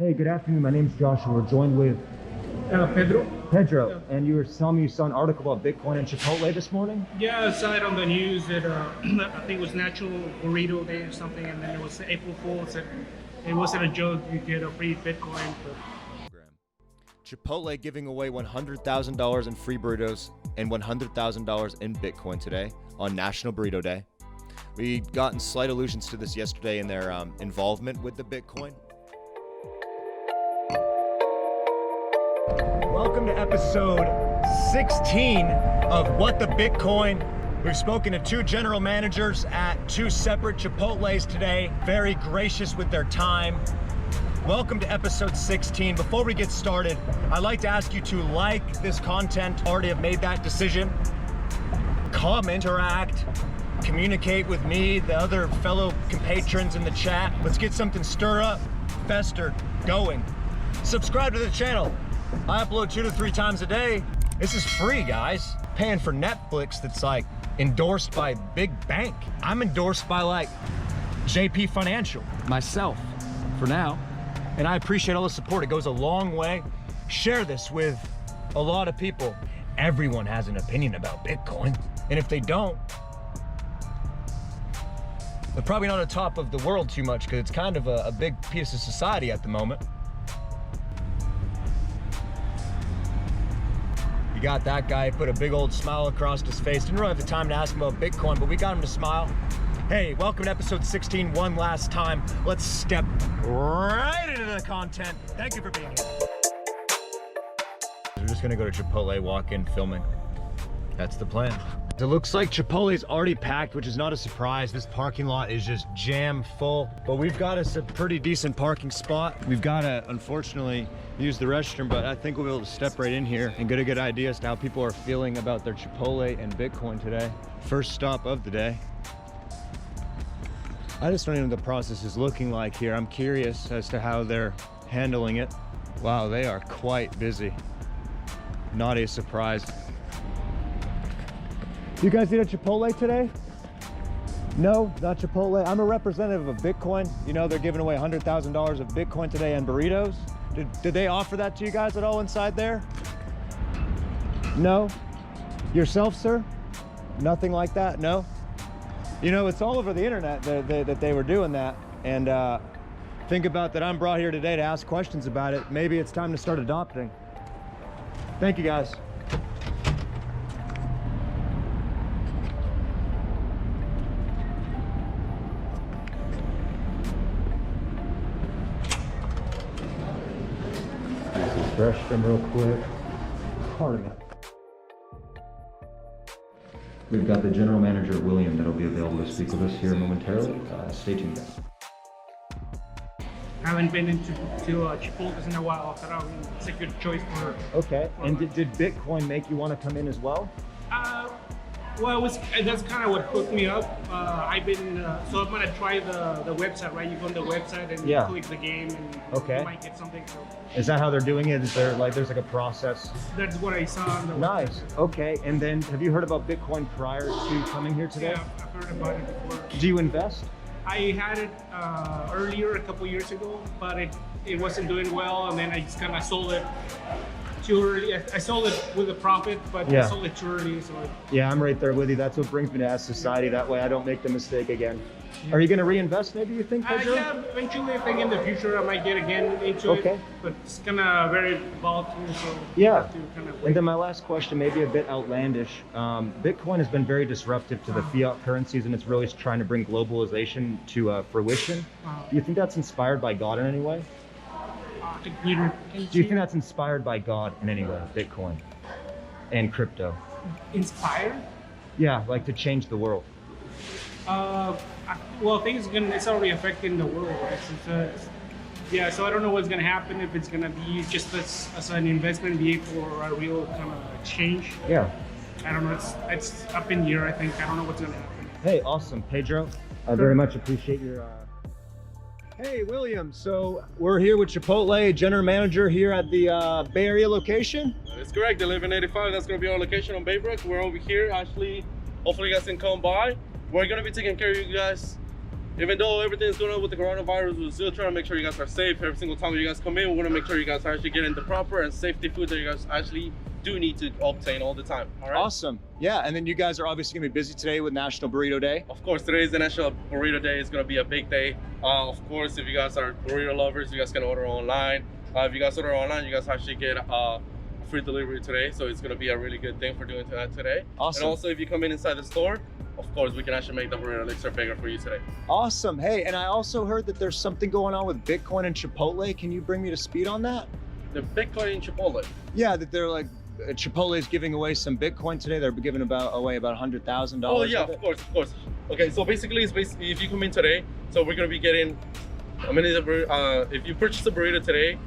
Hey, good afternoon. My name's Joshua. We're joined with Pedro. Pedro, and you were telling me you saw an article about Bitcoin and Chipotle this morning? Yeah, I saw it on the news that I think it was National Burrito Day or something, and then it was April Fool's. It wasn't a joke. You get a free Bitcoin. Chipotle giving away $100,000 in free burritos and $100,000 in Bitcoin today on National Burrito Day. We gotten slight allusions to this yesterday in their involvement with the Bitcoin. Welcome to episode 16 of What the Bitcoin. We've spoken to two general managers at two separate Chipotles today, very gracious with their time. Welcome to episode 16. Before we get started, I'd like to ask you to like this content. Already have made that decision. Comment, interact, communicate with me, the other fellow compatrons in the chat. Let's get something stir up, festered, going. Subscribe to the channel. I upload 2 to 3 times a day. This is free, guys. Paying for Netflix that's like endorsed by big bank. I'm endorsed by like JP Financial myself for now. And I appreciate all the support. It goes a long way. Share this with a lot of people. Everyone has an opinion about Bitcoin. And if they don't, they're probably not on top of the world too much because it's kind of a big piece of society at the moment. You got that guy, put a big old smile across his face. Didn't really have the time to ask him about Bitcoin, but we got him to smile. Hey, welcome to episode 16 one last time. Let's step right into the content. Thank you for being here. We're just gonna go to Chipotle, walk in, filming. That's the plan. It looks like Chipotle's already packed, which is not a surprise. This parking lot is just jam full, but we've got us a pretty decent parking spot. We've got to, unfortunately, use the restroom, but I think we'll be able to step right in here and get a good idea as to how people are feeling about their Chipotle and Bitcoin today. First stop of the day. I just don't even know what the process is looking like here. I'm curious as to how they're handling it. Wow, they are quite busy. Not a surprise. You guys eat at Chipotle today? No, not Chipotle. I'm a representative of Bitcoin. You know, they're giving away $100,000 of Bitcoin today and burritos. Did they offer that to you guys at all inside there? No? Yourself, sir? Nothing like that? No? You know, it's all over the internet that they were doing that. And think about that I'm brought here today to ask questions about it. Maybe it's time to start adopting. Thank you, guys. Refresh them real quick. Pardon me. We've got the general manager, William, that'll be available to speak with us here momentarily. Stay tuned, guys. I haven't been into Chipotle in a while. I thought it's a good choice for. Okay. And did Bitcoin make you want to come in as well? Well, that's kind of what hooked me up. I've been so I'm gonna try the website, right? You go on the website and you click the game, and you might get something. So. Is that how they're doing it? Is there there's like a process? That's what I saw on the Nice. website. Okay. And then have you heard about Bitcoin prior to coming here today? Yeah, I've heard about it before. Do you invest? I had it earlier, a couple years ago, but it wasn't doing well, and then I just kind of sold it too early. I sold it with a profit, but I sold it too early. So yeah, I'm right there with you. That's what brings me to Ask Society. That way I don't make the mistake again. Are you going to reinvest maybe, you think, Pedro? Yeah, eventually I think in the future I might get again into it, but it's kind of very volatile, so yeah. have to kind of wait. And then my last question, maybe a bit outlandish. Bitcoin has been very disruptive to the fiat currencies, and it's really trying to bring globalization to fruition. Do you think that's inspired by God in any way? Do you think that's inspired by God in any way, Bitcoin and crypto? Inspired? Yeah, like to change the world. Well, I think it's already affecting the world, right? Yeah, so I don't know what's going to happen, if it's going to be just as an investment vehicle or a real kind of change. Yeah. I don't know. It's up in the air, I think. I don't know what's going to happen. Hey, awesome. Pedro, I very much appreciate your... Hey, William. So we're here with Chipotle, general manager here at the Bay Area location. That's correct. 1185. That's going to be our location on Baybrook. We're over here. Actually, hopefully you guys can come by. We're going to be taking care of you guys even though everything's going on with the coronavirus, we're still trying to make sure you guys are safe. Every single time you guys come in, we want to make sure you guys are actually getting the proper and safety food that you guys actually do need to obtain all the time. All right. Awesome. Yeah, and then you guys are obviously gonna be busy today with National Burrito Day. Of course, today is the National Burrito Day. It's gonna be a big day. Of course, if you guys are burrito lovers, you guys can order online. If you guys order online, you guys actually get free delivery today. So it's gonna be a really good thing for doing that today. Awesome. And also, if you come inside the store, of course, we can actually make the burrito elixir bigger for you today. Awesome. Hey, and I also heard that there's something going on with Bitcoin and Chipotle. Can you bring me to speed on that? The Bitcoin Chipotle. Yeah, that they're like Chipotle is giving away some Bitcoin today. They're giving away about $100,000. Oh yeah, of course. Okay, so basically, if you come in today, so we're gonna be getting if you purchase a burrito today,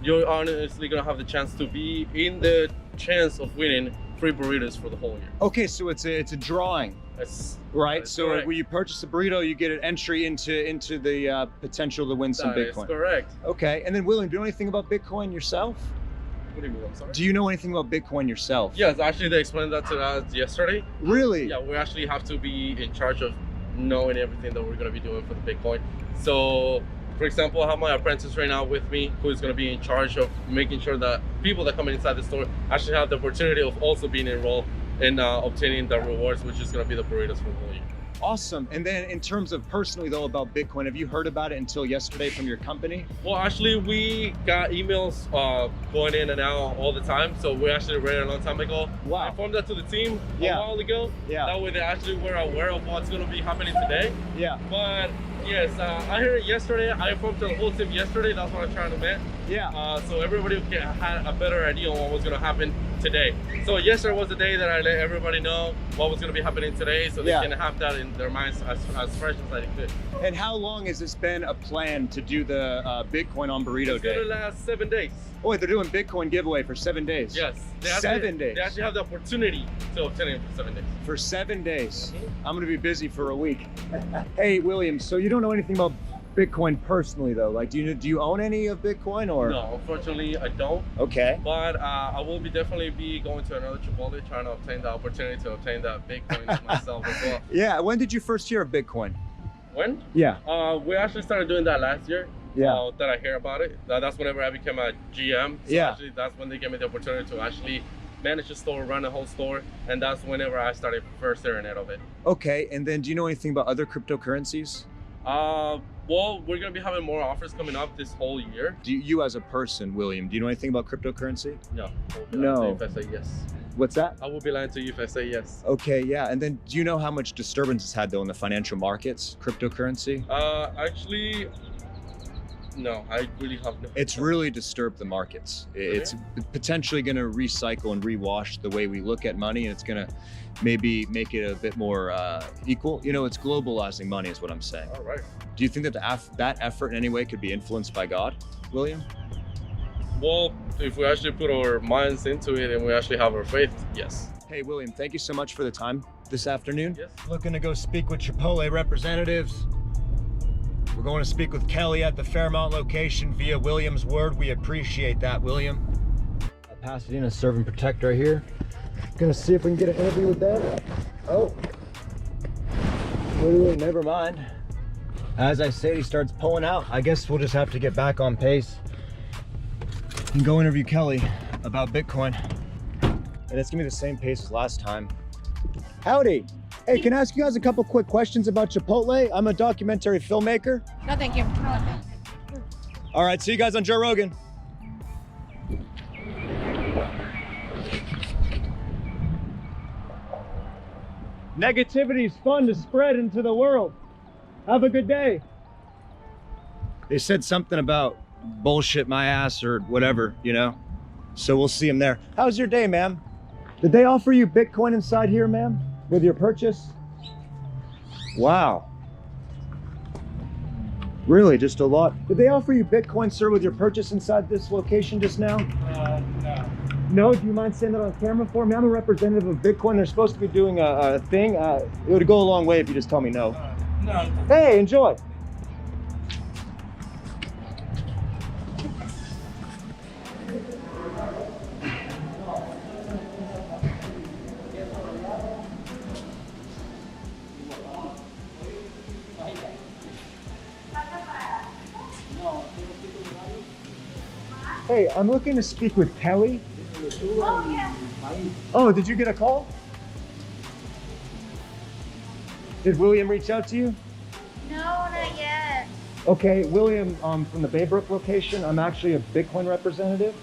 you're honestly gonna have the chance to be in the chance of winning free burritos for the whole year. Okay, so it's a drawing. That's right. That's So correct. when you purchase a burrito, you get an entry into the potential to win some That is Bitcoin. correct. Okay, and then William, do you know anything about Bitcoin yourself? What do you mean? I'm sorry. Do you know anything about Bitcoin yourself? Yes, actually, they explained that to us yesterday. Really? Yeah, we actually have to be in charge of knowing everything that we're going to be doing for the Bitcoin. So, for example, I have my apprentice right now with me who is going to be in charge of making sure that people that come inside the store actually have the opportunity of also being enrolled in obtaining the rewards, which is going to be the burritos for the whole year. Awesome. And then in terms of personally though about Bitcoin, have you heard about it until yesterday from your company? Well, actually, we got emails going in and out all the time. So we actually read it a long time ago. Wow. I informed that to the team Yeah. a while ago. Yeah. That way they actually were aware of what's going to be happening today. Yeah. But yes, I heard it yesterday. I informed the whole team yesterday. That's what I'm trying to mean. Yeah. So everybody had a better idea on what was going to happen today. So yesterday was the day that I let everybody know what was going to be happening today, so they Yeah. can have that in their minds as fresh as they could. And how long has this been a plan to do the Bitcoin on Burrito It's Day? going to last 7 days. Oh, wait, they're doing Bitcoin giveaway for 7 days. Yes. 7 days. They actually have the opportunity to obtain it for 7 days. For 7 days. I'm gonna be busy for a week. Hey, William, so you don't know anything about Bitcoin personally though? Like, do you own any of Bitcoin or? No, unfortunately, I don't. Okay. But I will definitely be going to another Chipotle trying to obtain the opportunity to obtain that Bitcoin myself as well. Yeah, when did you first hear of Bitcoin? When? Yeah. We actually started doing that last year. Yeah. That I hear about it. That's whenever I became a GM. So Yeah. actually, that's when they gave me the opportunity to actually manage a store, run a whole store, and that's whenever I started first hearing it of it. Okay, and then do you know anything about other cryptocurrencies? Well, we're gonna be having more offers coming up this whole year. Do you as a person, William, do you know anything about cryptocurrency? No. I will be No. lying to you if I say yes. What's that? I will be lying to you if I say yes. Okay, yeah, and then do you know how much disturbance it's had though in the financial markets, cryptocurrency? Actually, no, I really have no. It's really disturbed the markets. It's potentially going to recycle and rewash the way we look at money, and it's going to maybe make it a bit more equal. You know, it's globalizing money is what I'm saying. All right. Do you think that that effort in any way could be influenced by God, William? Well, if we actually put our minds into it and we actually have our faith, yes. Hey, William, thank you so much for the time this afternoon. Yes. Looking to go speak with Chipotle representatives. We're going to speak with Kelly at the Fairmont location via William's word. We appreciate that, William. Pasadena Serve and Protect right here. Gonna see if we can get an interview with them. Oh, wait, never mind. As I say, he starts pulling out. I guess we'll just have to get back on pace and go interview Kelly about Bitcoin. And it's gonna be the same pace as last time. Howdy. Hey, can I ask you guys a couple quick questions about Chipotle? I'm a documentary filmmaker. No, thank you. All right, see you guys on Joe Rogan. Negativity is fun to spread into the world. Have a good day. They said something about bullshit my ass or whatever, you know? So we'll see him there. How's your day, ma'am? Did they offer you Bitcoin inside here, ma'am, with your purchase? Wow. Really, just a lot. Did they offer you Bitcoin, sir, with your purchase inside this location just now? No. No, do you mind saying that on camera for me? I'm a representative of Bitcoin. They're supposed to be doing a thing. It would go a long way if you just tell me no. No. Hey, enjoy. Hey, I'm looking to speak with Kelly. Oh, yeah. Oh, did you get a call? Did William reach out to you? No, not yet. Okay, William, from the Baybrook location, I'm actually a Bitcoin representative.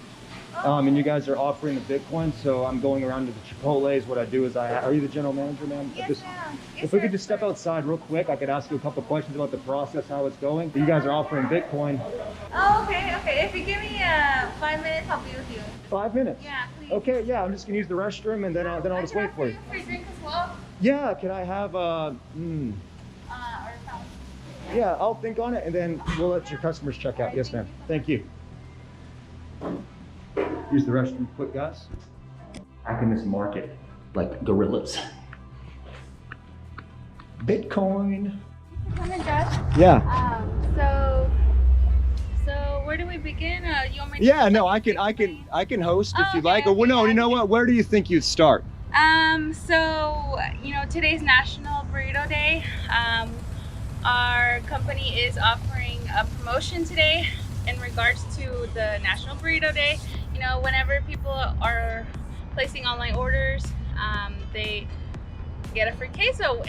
And you guys are offering the Bitcoin, so I'm going around to the Chipotle's. What I do is are you the general manager, ma'am? Yes, ma'am. Yes, If we sir. could just step outside real quick, I could ask you a couple questions about the process, how it's going. You guys are offering Bitcoin. Oh, okay, okay. If you give me 5 minutes, I'll be with you. 5 minutes? Yeah, please. Okay, yeah, I'm just gonna use the restroom and then I'll just wait for you. Free drink as well? Yeah, can I have Or fountain. yeah, I'll think on it and then we'll let your customers check out. Yes, ma'am. Thank you. Use the restroom quick, guys. Back in this market, like gorillas. Bitcoin. Come in, Josh. Yeah. So where do we begin? You want me to Yeah, no, I can host if Oh, you'd okay, like. Or well, okay, no, you know okay. what? Where do you think you'd start? So, today's National Burrito Day. Our company is offering a promotion today in regards to the National Burrito Day. Whenever people are placing online orders, they get a free queso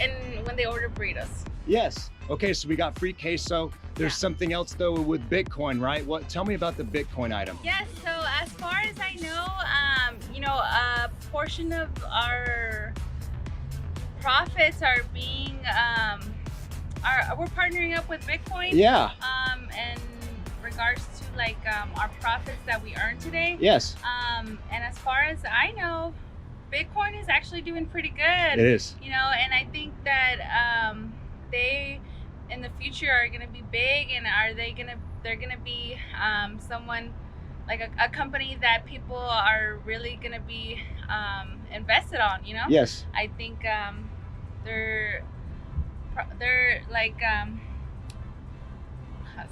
when they order burritos. Yes. Okay, so we got free queso. There's Yeah. something else though with Bitcoin, right? Tell me about the Bitcoin item. Yes, so as far as I know, a portion of our profits are being, we're partnering up with Bitcoin. Yeah. In regards to our profits that we earn today. Yes. And as far as I know, Bitcoin is actually doing pretty good. It is. And I think that they in the future are going to be big, and they're going to be someone like a company that people are really going to be invested on, Yes. I think they're like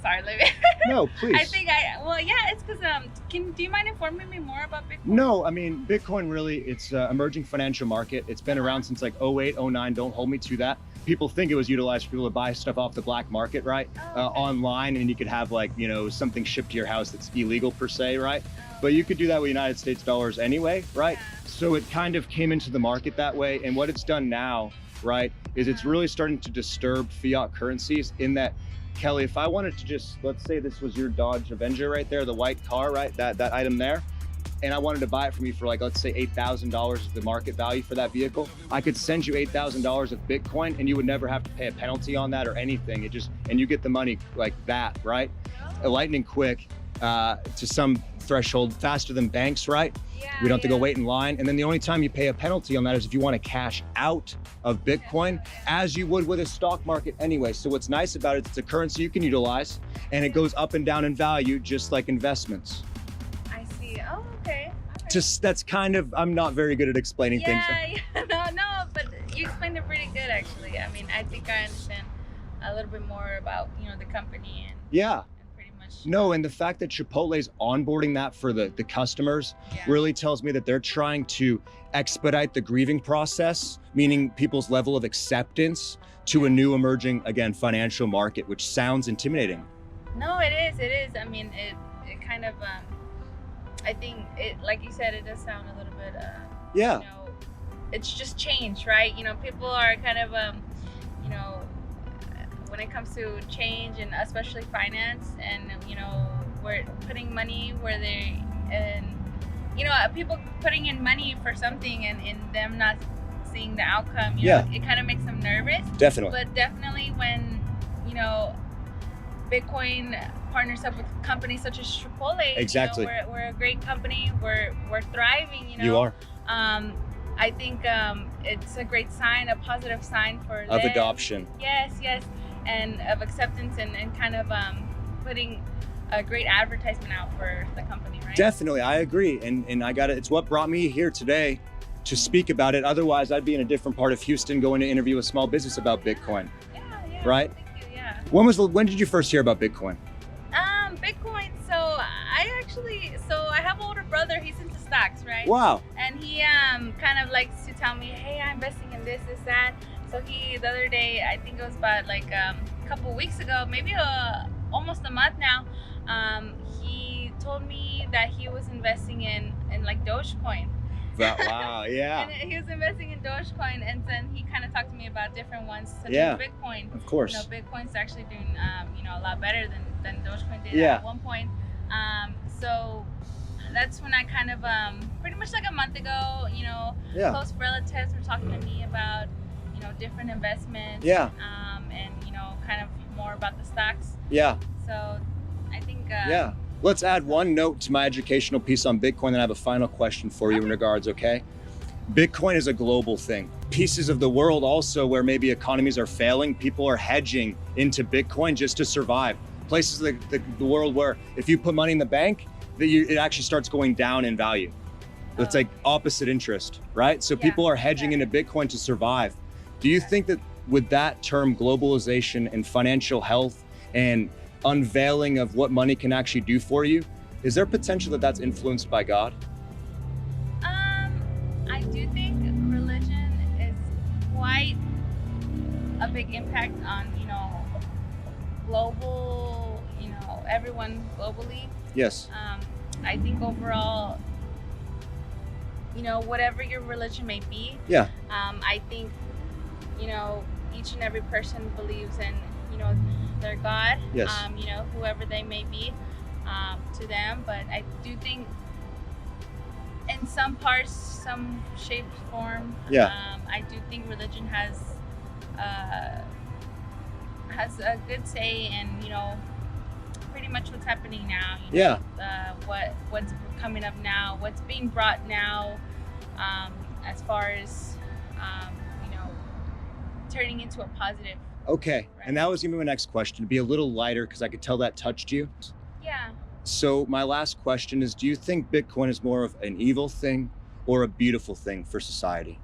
sorry, let me No, please. I think it's because do you mind informing me more about Bitcoin? No, I mean, Bitcoin really, it's an emerging financial market. It's been around since like 08, 09. Don't hold me to that. People think it was utilized for people to buy stuff off the black market, right? Oh, okay. Online, and you could have something shipped to your house that's illegal per se, right? But you could do that with United States dollars anyway, right? Yeah. So it kind of came into the market that way. And what it's done now, right, is it's really starting to disturb fiat currencies in that, Kelly, if I wanted to just, let's say this was your Dodge Avenger right there, the white car, right? That item there. And I wanted to buy it from you for let's say $8,000 is the market value for that vehicle. I could send you $8,000 of Bitcoin and you would never have to pay a penalty on that or anything. And you get the money like that, right? Lightning quick to some threshold, faster than banks, right? Yeah, We don't have to go wait in line. And then the only time you pay a penalty on that is if you want to cash out of Bitcoin, as you would with a stock market anyway. So what's nice about it, it's a currency you can utilize and it goes up and down in value, just like investments. I see. Oh, okay. All Just that's kind of, I'm not very good at explaining things. No, but you explained it pretty good actually. I mean, I think I understand a little bit more about the company and Yeah. pretty much. No, and the fact that Chipotle's onboarding that for the customers Yeah. really tells me that they're trying to expedite the grieving process, meaning people's level of acceptance to a new emerging, again, financial market, which sounds intimidating. No, it is. It is. I mean, it kind of. I think it, like you said, it does sound a little bit. Yeah. It's just change, right? People are kind of, when it comes to change and especially finance, and we're putting money where they and people putting in money for something and them not seeing the outcome. Yeah. It kind of makes them nervous. Definitely. But definitely when Bitcoin partners up with companies such as Chipotle. Exactly. We're a great company. We're thriving. You are. I think it's a great sign, a positive sign for Of them. adoption. Yes, and of acceptance and kind of putting a great advertisement out for the company, right? Definitely, I agree. And I got it. It's what brought me here today to speak about it. Otherwise, I'd be in a different part of Houston going to interview a small business about Bitcoin. Yeah. Right? Thank you, yeah. When did you first hear about Bitcoin? Bitcoin. So I have an older brother. He's into stocks, right? Wow. And he kind of likes to tell me, hey, I'm investing in this, that. So the other day, I think it was about a couple weeks ago, maybe almost a month now, he told me that he was investing in like Dogecoin. Wow, yeah. And he was investing in Dogecoin, and then he kind of talked to me about different ones, such Yeah, as Bitcoin. of course. You know, Bitcoin's actually doing, a lot better than Dogecoin did Yeah. at one point. So that's when I kind of, pretty much like a month ago, Yeah. close relatives were talking to me about, different investments. Yeah. And, kind of more about the stocks. Yeah. So I think. Yeah. Let's add one note to my educational piece on Bitcoin, then I have a final question for you in regards, okay? Bitcoin is a global thing. Pieces of the world also where maybe economies are failing, people are hedging into Bitcoin just to survive. Places like the world where if you put money in the bank, it actually starts going down in value. It's like opposite interest, right? So people are hedging into Bitcoin to survive. Do you think that with that term globalization and financial health and unveiling of what money can actually do for you, is there potential that that's influenced by God? I do think religion is quite a big impact on, global, everyone globally. Yes. I think overall, whatever your religion may be, I think, each and every person believes in, their God, Yes. Whoever they may be to them. But I do think in some parts, some shape, form, I do think religion has a good say in, pretty much what's happening now. What's coming up now, what's being brought now, as far as, turning into a positive. Okay, and that was gonna be my next question, to be a little lighter because I could tell that touched you. Yeah. So my last question is, do you think Bitcoin is more of an evil thing or a beautiful thing for society?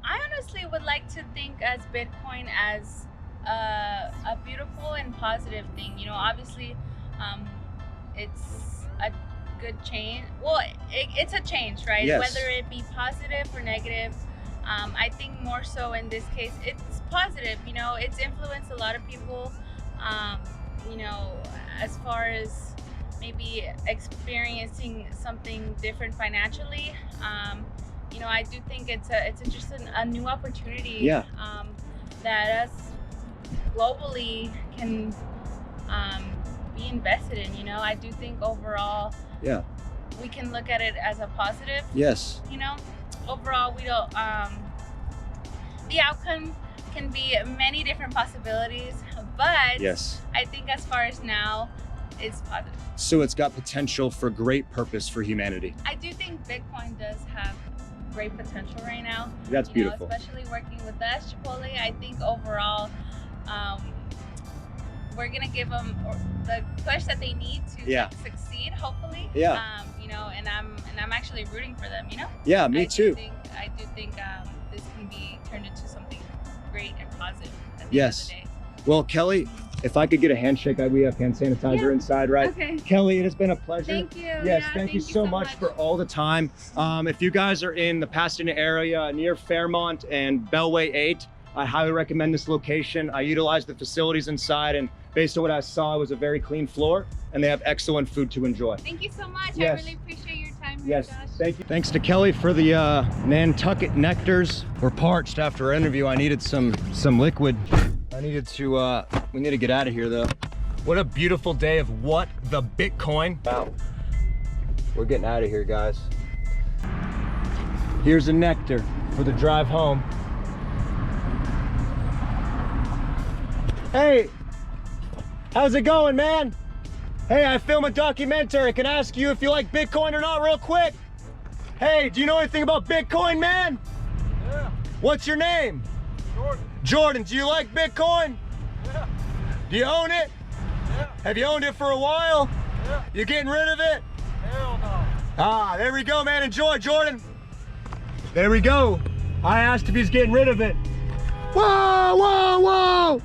I honestly would like to think as Bitcoin as a beautiful and positive thing. Obviously, it's a good change. Well, it's a change, right? Yes. Whether it be positive or negative. I think more so in this case, it's positive. It's influenced a lot of people, as far as maybe experiencing something different financially. I do think it's just a new opportunity that us globally can be invested in. I do think overall we can look at it as a positive. Yes. Overall, we don't. The outcome can be many different possibilities, but Yes. I think as far as now, it's positive. So it's got potential for great purpose for humanity. I do think Bitcoin does have great potential right now. That's beautiful. Especially working with us, Chipotle. I think overall, we're gonna give them the push that they need to succeed. Hopefully. Yeah. And I'm actually rooting for them. Yeah, me too. I do think this can be turned into something great and positive at the Yes. end of the day. Well, Kelly, if I could get a handshake, we have hand sanitizer inside, right? Okay. Kelly, it has been a pleasure. Thank you. Yes, Yeah, thank you so much for all the time. If you guys are in the Pasadena area near Fairmont and Bellway 8, I highly recommend this location. I utilized the facilities inside, and based on what I saw, it was a very clean floor, and they have excellent food to enjoy. Thank you so much. Yes. I really appreciate your time here, Yes, Josh. thank you. Thanks to Kelly for the Nantucket nectars. We're parched after our interview. I needed some liquid. We need to get out of here though. What a beautiful day of what the Bitcoin. Wow. We're getting out of here, guys. Here's a nectar for the drive home. Hey, how's it going, man? Hey, I film a documentary. Can I ask you if you like Bitcoin or not real quick? Hey, do you know anything about Bitcoin, man? Yeah. What's your name? Jordan. Jordan, do you like Bitcoin? Yeah. Do you own it? Yeah. Have you owned it for a while? Yeah. You getting rid of it? Hell no. Ah, there we go, man. Enjoy, Jordan. There we go. I asked if he's getting rid of it. Whoa, whoa, whoa!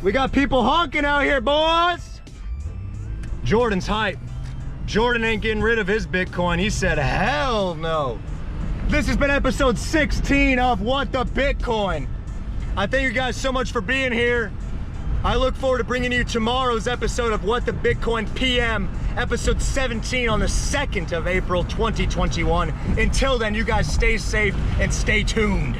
We got people honking out here, boys. Jordan's hype. Jordan ain't getting rid of his Bitcoin. He said, hell no. This has been episode 16 of What the Bitcoin. I thank you guys so much for being here. I look forward to bringing you tomorrow's episode of What the Bitcoin PM, episode 17 on the 2nd of April 2021. Until then, you guys stay safe and stay tuned.